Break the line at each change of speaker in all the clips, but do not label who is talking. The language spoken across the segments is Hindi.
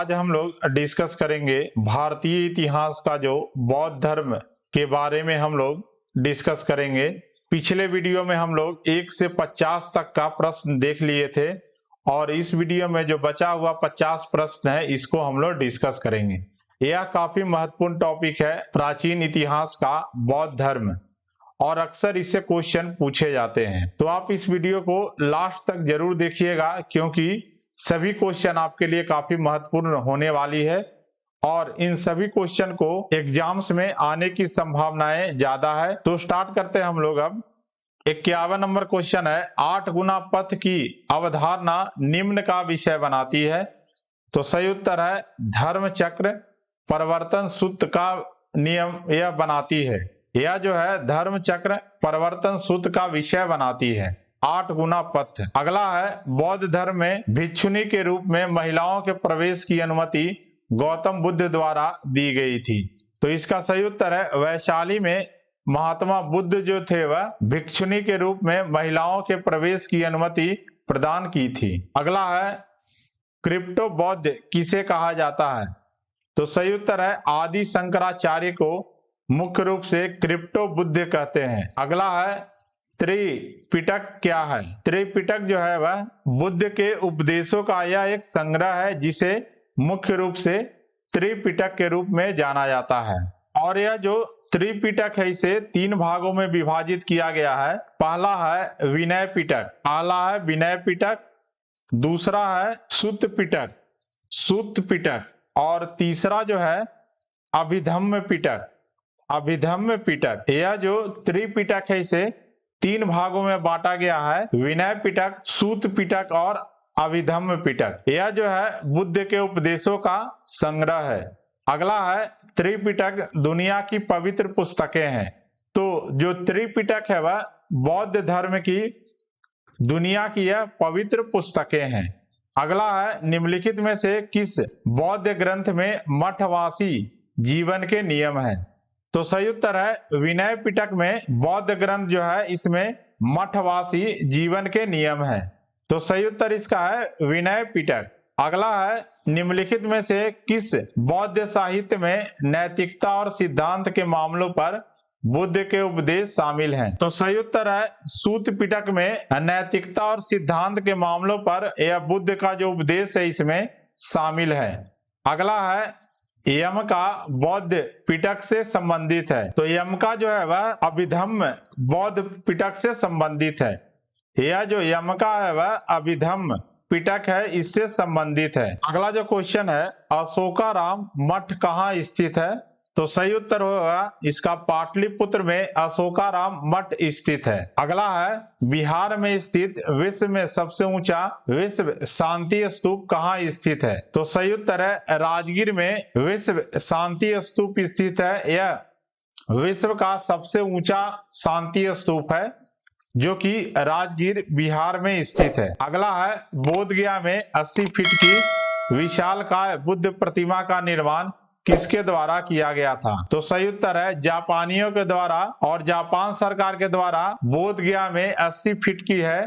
आज हम लोग डिस्कस करेंगे भारतीय इतिहास का जो बौद्ध धर्म के बारे में हम लोग डिस्कस करेंगे। पिछले वीडियो में हम लोग 1 से 50 तक का प्रश्न देख लिए थे और इस वीडियो में जो बचा हुआ 50 प्रश्न है इसको हम लोग डिस्कस करेंगे। यह काफी महत्वपूर्ण टॉपिक है प्राचीन इतिहास का बौद्ध धर्म और अक्सर इससे क्वेश्चन पूछे जाते हैं, तो आप इस वीडियो को लास्ट तक जरूर देखिएगा क्योंकि सभी क्वेश्चन आपके लिए काफी महत्वपूर्ण होने वाली है और इन सभी क्वेश्चन को एग्जाम्स में आने की संभावनाएं ज्यादा है। तो स्टार्ट करते हैं हम लोग। अब 51 नंबर क्वेश्चन है, 8 गुना पथ की अवधारणा निम्न का विषय बनाती है। तो सही उत्तर है धर्म चक्र परिवर्तन सूत्र का नियम यह बनाती है। यह जो है धर्म चक्र परिवर्तन सूत्र का विषय बनाती है। 8 गुना पथ। अगला है बौद्ध धर्म में भिक्षुनी के रूप में महिलाओं के प्रवेश की अनुमति गौतम बुद्ध द्वारा दी गई थी। तो इसका सही उत्तर है वैशाली में महात्मा बुद्ध जो थे वह भिक्षुनी के रूप में महिलाओं के प्रवेश की अनुमति प्रदान की थी। अगला है क्रिप्टो बौद्ध किसे कहा जाता है। तो सही उत्तर है आदि शंकराचार्य को मुख्य रूप से क्रिप्टो बुद्ध कहते हैं। अगला है त्रिपिटक क्या है। त्रिपिटक जो है वह बुद्ध के उपदेशों का यह एक संग्रह है जिसे मुख्य रूप से त्रिपिटक के रूप में जाना जाता है। और यह जो त्रिपिटक है इसे 3 भागों में विभाजित किया गया है। पहला है विनय पिटक, पहला है विनय पिटक, दूसरा है सुत्त पिटक, सुत्त पिटक और तीसरा जो है अभिधम्म पिटक, अभिधम्म पिटक। यह जो त्रिपिटक है इसे 3 भागों में बांटा गया है, विनय पिटक, सूत पिटक और अभिधम्म पिटक। यह जो है बुद्ध के उपदेशों का संग्रह है। अगला है त्रिपिटक दुनिया की पवित्र पुस्तकें हैं। तो जो त्रिपिटक है वह बौद्ध धर्म की दुनिया की यह पवित्र पुस्तकें हैं। अगला है निम्नलिखित में से किस बौद्ध ग्रंथ में मठवासी जीवन के नियम हैं। तो सही उत्तर है विनय पिटक में बौद्ध ग्रंथ जो है इसमें मठवासी जीवन के नियम हैं। तो सही उत्तर इसका है विनय पिटक। अगला है निम्नलिखित में से किस बौद्ध साहित्य में नैतिकता और सिद्धांत के मामलों पर बुद्ध के उपदेश शामिल हैं। तो सही उत्तर है सूत पिटक में नैतिकता और सिद्धांत के मामलों पर यह बुद्ध का जो उपदेश है इसमें शामिल है। अगला है यम का बौद्ध पिटक से संबंधित है। तो यम का जो है वह अभिधम्म बौद्ध पिटक से संबंधित है। यह जो यम का है वह अभिधम्म पिटक है, इससे संबंधित है। अगला जो क्वेश्चन है अशोकाराम मठ कहाँ स्थित है। तो सही उत्तर होगा इसका पाटलिपुत्र में अशोकाराम मठ स्थित है। अगला है बिहार में स्थित विश्व में सबसे ऊंचा विश्व शांति स्तूप कहाँ स्थित है। तो सही उत्तर है राजगीर में विश्व शांति स्तूप स्थित है। यह विश्व का सबसे ऊंचा शांति स्तूप है जो कि राजगीर बिहार में स्थित है। अगला है बोधगया में 80 फीट की विशालकाय बुद्ध प्रतिमा का निर्माण किसके द्वारा किया गया था। तो सही उत्तर है जापानियों के द्वारा और जापान सरकार के द्वारा बोधगया में 80 फीट की है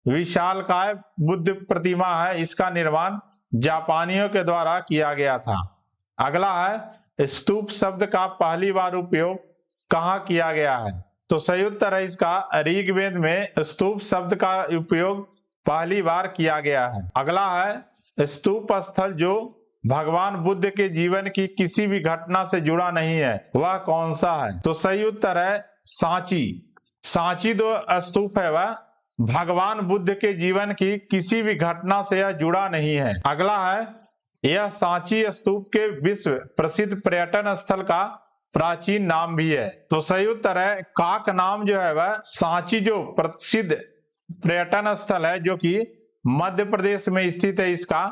विशालकाय बुद्ध प्रतिमा है, इसका निर्माण जापानियों के द्वारा किया गया था। अगला है स्तूप शब्द का पहली बार उपयोग कहाँ किया गया है। तो सही उत्तर है इसका ऋग्वेद में स्तूप शब्द का उपयोग पहली बार किया गया है। अगला है स्तूप स्थल जो भगवान बुद्ध के जीवन की किसी भी घटना से जुड़ा नहीं है वह कौन सा है। तो सही उत्तर है सांची। सांची जो स्तूप है वह भगवान बुद्ध के जीवन की किसी भी घटना से यह जुड़ा नहीं है। अगला है यह सांची स्तूप के विश्व प्रसिद्ध पर्यटन स्थल का प्राचीन नाम भी है। तो सही उत्तर है काक नाम जो है वह सांची जो प्रसिद्ध पर्यटन स्थल है जो कि मध्य प्रदेश में स्थित है, इसका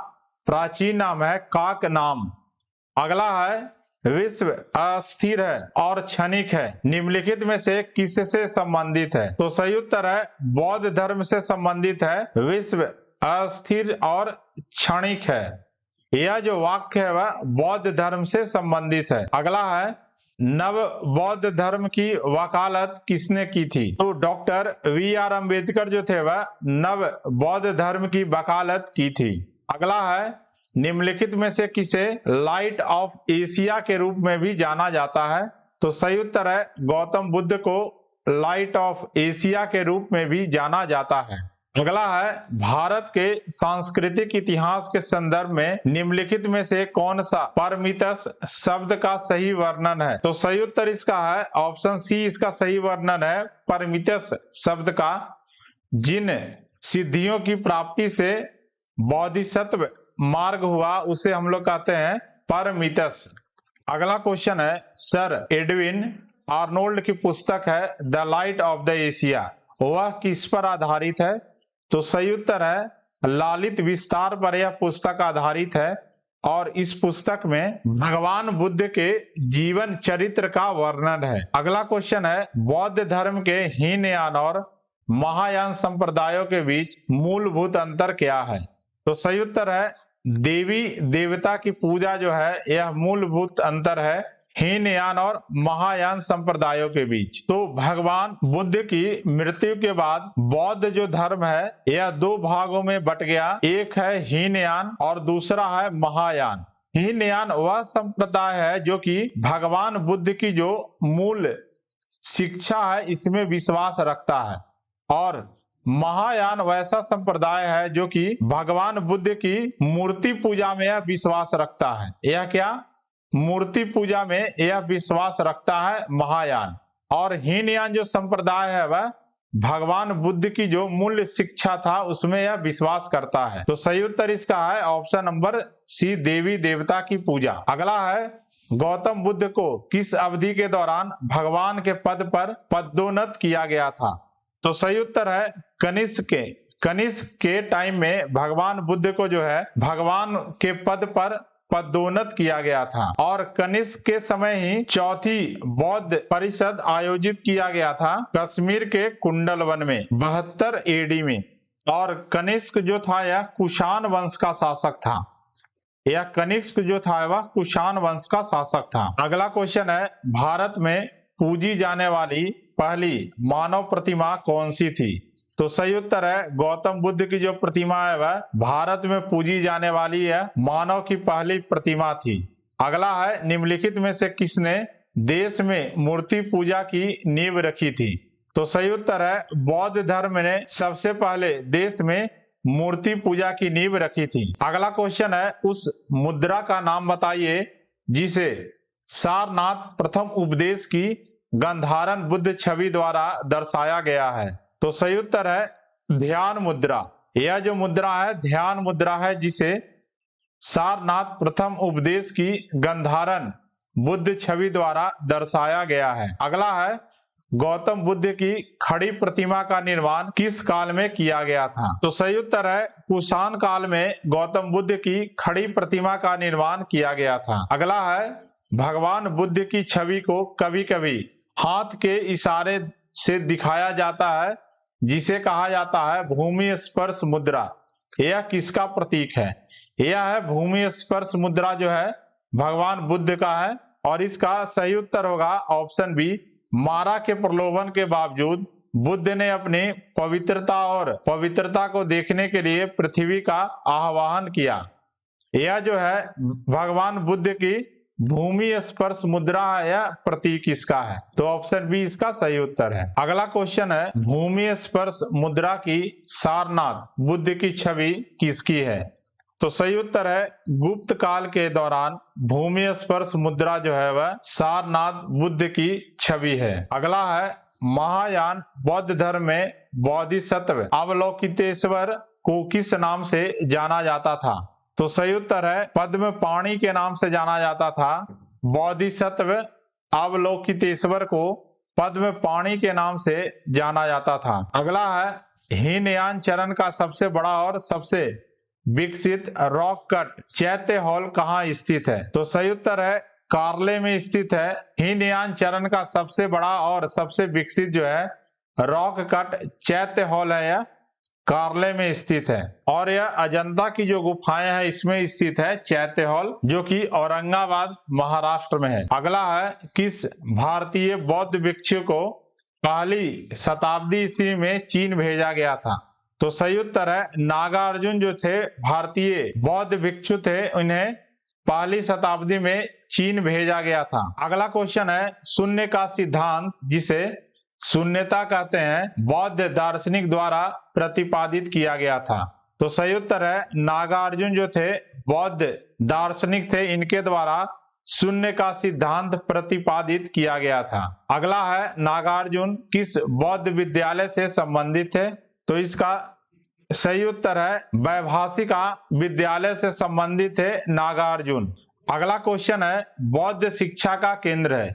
प्राचीन नाम है काक नाम। अगला है विश्व अस्थिर है और क्षणिक है, निम्नलिखित में से किससे संबंधित है। तो सही उत्तर है बौद्ध धर्म से संबंधित है, विश्व अस्थिर और क्षणिक है। यह जो वाक्य है वह बौद्ध धर्म से संबंधित है। अगला है नव बौद्ध धर्म की वकालत किसने की थी। तो डॉक्टर वी.आर. अम्बेडकर जो थे वह नव बौद्ध धर्म की वकालत की थी। अगला है निम्नलिखित में से किसे लाइट ऑफ एशिया के रूप में भी जाना जाता है? तो सही उत्तर है गौतम बुद्ध को लाइट ऑफ एशिया के रूप में भी जाना जाता है। अगला है भारत के सांस्कृतिक इतिहास के संदर्भ में निम्नलिखित में से कौन सा परमितस शब्द का सही वर्णन है? तो सही उत्तर इसका है ऑप्शन सी, इसका सही वर्णन है परमितस शब्द का। जिन सिद्धियों की प्राप्ति से बोधिसत्व मार्ग हुआ उसे हम लोग कहते हैं परमितस। अगला क्वेश्चन है सर एडविन आर्नोल्ड की पुस्तक है the light of the Asia, वह किस पर आधारित है? तो सही उत्तर है लालित विस्तार पर यह पुस्तक आधारित है और इस पुस्तक में भगवान बुद्ध के जीवन चरित्र का वर्णन है। अगला क्वेश्चन है बौद्ध धर्म के हीनयान और महायान संप्रदायों के बीच मूलभूत अंतर क्या है? तो सही उत्तर है देवी देवता की पूजा जो है यह मूलभूत अंतर है हीनयान और महायान संप्रदायों के बीच। तो भगवान बुद्ध की मृत्यु के बाद बौद्ध जो धर्म है यह दो भागों में बट गया, एक है हीनयान और दूसरा है महायान। हीनयान वह संप्रदाय है जो कि भगवान बुद्ध की जो मूल शिक्षा है इसमें विश्वास रखता है और महायान वैसा संप्रदाय है जो कि भगवान बुद्ध की मूर्ति पूजा में यह विश्वास रखता है। यह क्या मूर्ति पूजा में यह विश्वास रखता है महायान। और हीनयान जो संप्रदाय है वह भगवान बुद्ध की जो मूल शिक्षा था उसमें यह विश्वास करता है। तो सही उत्तर इसका है ऑप्शन नंबर सी, देवी देवता की पूजा। अगला है गौतम बुद्ध को किस अवधि के दौरान भगवान के पद पर पदोन्नत किया गया था? तो सही उत्तर है कनिष्क के टाइम में भगवान बुद्ध को जो है भगवान के पद पर पदोन्नत किया गया था और कनिष्क के समय ही चौथी बौद्ध परिषद आयोजित किया गया था कश्मीर के कुंडल वन में 72 एडी में। और कनिष्क जो था यह कुषाण वंश का शासक था। यह कनिष्क जो था वह कुषाण वंश का शासक था। अगला क्वेश्चन है भारत में पूजी जाने वाली पहली मानव प्रतिमा कौन सी थी? तो सही उत्तर है गौतम बुद्ध की जो प्रतिमा है वह भारत में पूजी जाने वाली है मानव की पहली प्रतिमा थी। अगला है निम्नलिखित में से किसने देश में मूर्ति पूजा की नींव रखी थी? तो सही उत्तर है बौद्ध धर्म ने सबसे पहले देश में मूर्ति पूजा की नींव रखी थी। अगला क्वेश्चन है उस मुद्रा का नाम बताइए जिसे सारनाथ प्रथम उपदेश की गंधारण बुद्ध छवि द्वारा दर्शाया गया है। तो सही उत्तर है ध्यान मुद्रा। यह जो मुद्रा है ध्यान मुद्रा है जिसे सारनाथ प्रथम उपदेश की गंधारण बुद्ध छवि द्वारा दर्शाया गया है। अगला है गौतम बुद्ध की खड़ी प्रतिमा का निर्माण किस काल में किया गया था? तो सही उत्तर है कुषाण काल में गौतम बुद्ध की खड़ी प्रतिमा का निर्माण किया गया था। अगला है भगवान बुद्ध की छवि को कभी कभी हाथ के इशारे से दिखाया जाता है जिसे कहा जाता है भूमि स्पर्श मुद्रा। यह किसका प्रतीक है? यह है भूमि स्पर्श मुद्रा जो है भगवान बुद्ध का है और इसका सही उत्तर होगा ऑप्शन बी। मारा के प्रलोभन के बावजूद बुद्ध ने अपनी पवित्रता को देखने के लिए पृथ्वी का आह्वान किया। यह जो है भगवान बुद्ध की भूमि स्पर्श मुद्रा है, यह प्रतीक इसका है। तो ऑप्शन बी इसका सही उत्तर है। अगला क्वेश्चन है भूमि स्पर्श मुद्रा की सारनाथ बुद्ध की छवि किसकी है? तो सही उत्तर है गुप्त काल के दौरान भूमि स्पर्श मुद्रा जो है वह सारनाथ बुद्ध की छवि है। अगला है महायान बौद्ध धर्म में बोधिसत्व अवलोकितेश्वर को किस नाम से जाना जाता था? तो सही उत्तर है पद्म पाणी के नाम से जाना जाता था। बोधिसत्व अवलोकितेश्वर को पद्म पाणी के नाम से जाना जाता था। अगला है हीनयान चरण का सबसे बड़ा और सबसे विकसित रॉक कट चैत्य हॉल कहाँ स्थित है? तो सही उत्तर है कार्ले में स्थित है। हीनयान चरण का सबसे बड़ा और सबसे विकसित जो है रॉक कट चैत्य हॉल है, यह कार्ले में स्थित है। और यह अजंता की जो गुफाएं हैं इसमें स्थित है चैत्य हॉल जो कि औरंगाबाद महाराष्ट्र में है। अगला है किस भारतीय बौद्ध भिक्षु को पहली शताब्दी ईस्वी में चीन भेजा गया था? तो सही उत्तर है नागार्जुन जो थे भारतीय बौद्ध भिक्षु थे, उन्हें पहली शताब्दी में चीन भेजा गया था। अगला क्वेश्चन है शून्य का सिद्धांत, जिसे शून्यता कहते हैं, बौद्ध दार्शनिक द्वारा प्रतिपादित किया गया था। तो सही उत्तर है नागार्जुन जो थे बौद्ध दार्शनिक थे, इनके द्वारा शून्य का सिद्धांत प्रतिपादित किया गया था। अगला है नागार्जुन किस बौद्ध विद्यालय से संबंधित थे? तो इसका सही उत्तर है वैभाषिका विद्यालय से संबंधित है नागार्जुन। अगला क्वेश्चन है बौद्ध शिक्षा का केंद्र है।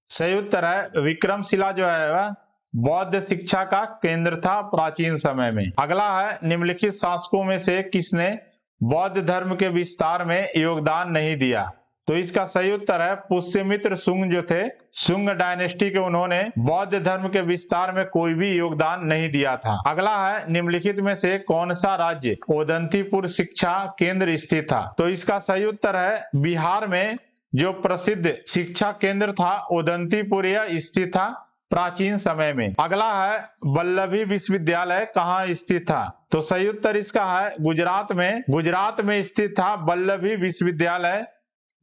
सही उत्तर है विक्रमशिला जो है वह बौद्ध शिक्षा का केंद्र था प्राचीन समय में। अगला है निम्नलिखित शासकों में से किसने बौद्ध धर्म के विस्तार में योगदान नहीं दिया? तो इसका सही उत्तर है पुष्यमित्र शुंग जो थे, शुंग डायनेस्टी के, उन्होंने बौद्ध धर्म के विस्तार में कोई भी योगदान नहीं दिया था। अगला है निम्नलिखित में से कौन सा राज्य ओदंतीपुर शिक्षा केंद्र स्थित था? तो इसका सही उत्तर है बिहार में जो प्रसिद्ध शिक्षा केंद्र था ओदंतीपुर यह स्थित था प्राचीन समय में। अगला है वल्लभी विश्वविद्यालय कहाँ स्थित था? तो सही उत्तर इसका है गुजरात में स्थित था वल्लभी विश्वविद्यालय,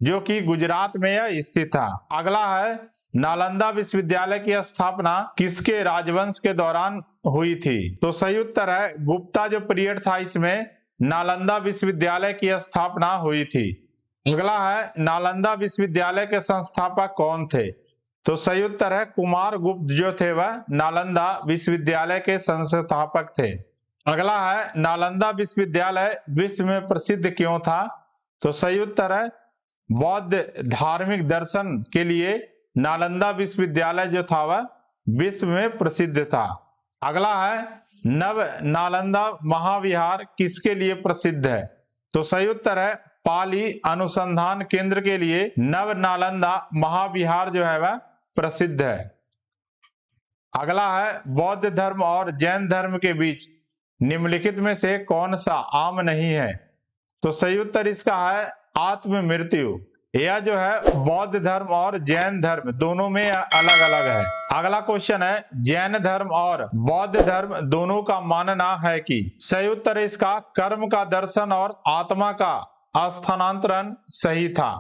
जो कि गुजरात में यह स्थित था। अगला है नालंदा विश्वविद्यालय की स्थापना किसके राजवंश के दौरान हुई थी? तो सही उत्तर है गुप्ता जो पीरियड था इसमें नालंदा विश्वविद्यालय की स्थापना हुई थी। अगला है नालंदा विश्वविद्यालय के संस्थापक कौन थे? तो सही उत्तर है कुमार गुप्त जो थे वह नालंदा विश्वविद्यालय के संस्थापक थे। अगला है नालंदा विश्वविद्यालय विश्व में प्रसिद्ध क्यों था? तो सही उत्तर है बौद्ध धार्मिक दर्शन के लिए नालंदा विश्वविद्यालय जो था वह विश्व में प्रसिद्ध था। अगला है नव नालंदा महाविहार किसके लिए प्रसिद्ध है? तो सही उत्तर है पाली अनुसंधान केंद्र के लिए नव नालंदा महाविहार जो है वह प्रसिद्ध है। अगला है बौद्ध धर्म और जैन धर्म के बीच निम्नलिखित में से कौन सा आम नहीं है? तो सही उत्तर इसका है आत्म मृत्यु। यह जो है बौद्ध धर्म और जैन धर्म दोनों में अलग अलग है। अगला क्वेश्चन है जैन धर्म और बौद्ध धर्म दोनों का मानना है कि सही उत्तर इसका कर्म का दर्शन और आत्मा का स्थानांतरण सही था।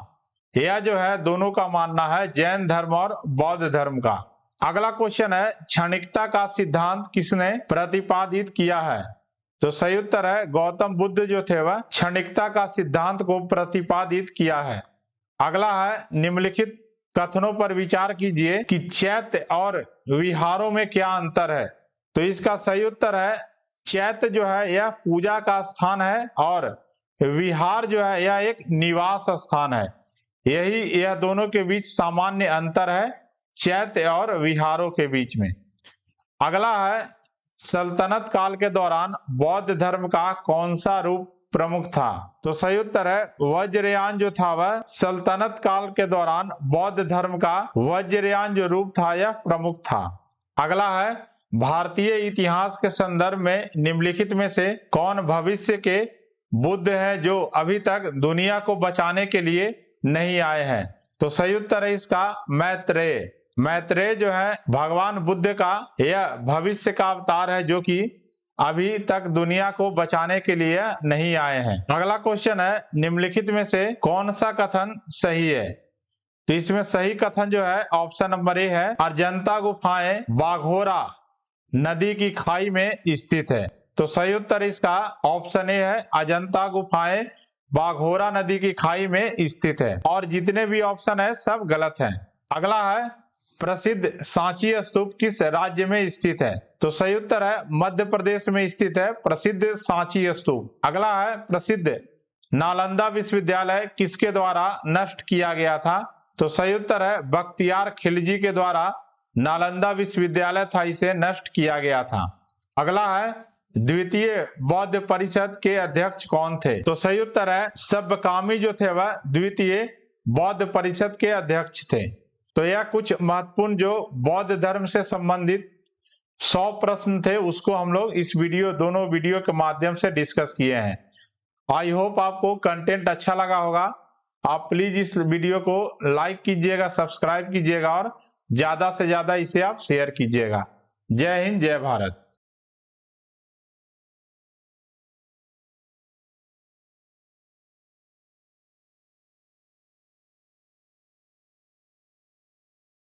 यह जो है दोनों का मानना है जैन धर्म और बौद्ध धर्म का। अगला क्वेश्चन है क्षणिकता का सिद्धांत किसने प्रतिपादित किया है? तो सही उत्तर है गौतम बुद्ध जो थे वह क्षणिकता का सिद्धांत को प्रतिपादित किया है। अगला है निम्नलिखित कथनों पर विचार कीजिए कि चैत्य और विहारों में क्या अंतर है? तो इसका सही उत्तर है चैत्य जो है यह पूजा का स्थान है और विहार जो है यह एक निवास स्थान है। यह दोनों के बीच सामान्य अंतर है चैत्य और विहारों के बीच में। अगला है सल्तनत काल के दौरान बौद्ध धर्म का कौन सा रूप प्रमुख था? तो सही उत्तर है वज्रयान जो था वह सल्तनत काल के दौरान बौद्ध धर्म का वज्रयान जो रूप था यह प्रमुख था। अगला है भारतीय इतिहास के संदर्भ में निम्नलिखित में से कौन भविष्य के बुद्ध है जो अभी तक दुनिया को बचाने के लिए नहीं आए हैं? तो सही उत्तर है इसका मैत्रेय। मैत्रेय जो है भगवान बुद्ध का यह भविष्य का अवतार है जो कि अभी तक दुनिया को बचाने के लिए नहीं आए हैं। अगला क्वेश्चन है निम्नलिखित में से कौन सा कथन सही है? तो इसमें सही कथन जो है ऑप्शन नंबर ए है अजंता गुफाएं बाघोरा नदी की खाई में स्थित है। तो सही उत्तर इसका ऑप्शन ए है अजंता गुफाएं बाघोरा नदी की खाई में स्थित है और जितने भी ऑप्शन है सब गलत हैं। अगला है प्रसिद्ध सांची स्तूप किस राज्य में स्थित है? तो सही उत्तर है मध्य प्रदेश में स्थित है प्रसिद्ध सांची स्तूप। अगला है प्रसिद्ध नालंदा विश्वविद्यालय किसके द्वारा नष्ट किया गया था? तो सही उत्तर है बख्तियार खिलजी के द्वारा नालंदा विश्वविद्यालय था इसे नष्ट किया गया था। अगला है द्वितीय बौद्ध परिषद के अध्यक्ष कौन थे? तो सही उत्तर है सब्बकामी जो थे वह द्वितीय बौद्ध परिषद के अध्यक्ष थे। तो यह कुछ महत्वपूर्ण जो बौद्ध धर्म से संबंधित 100 प्रश्न थे उसको हम लोग इस दोनों वीडियो के माध्यम से डिस्कस किए हैं। आई होप आपको कंटेंट अच्छा लगा होगा। आप प्लीज इस वीडियो को लाइक कीजिएगा, सब्सक्राइब कीजिएगा और ज्यादा से ज्यादा इसे आप शेयर कीजिएगा। जय हिंद, जय भारत।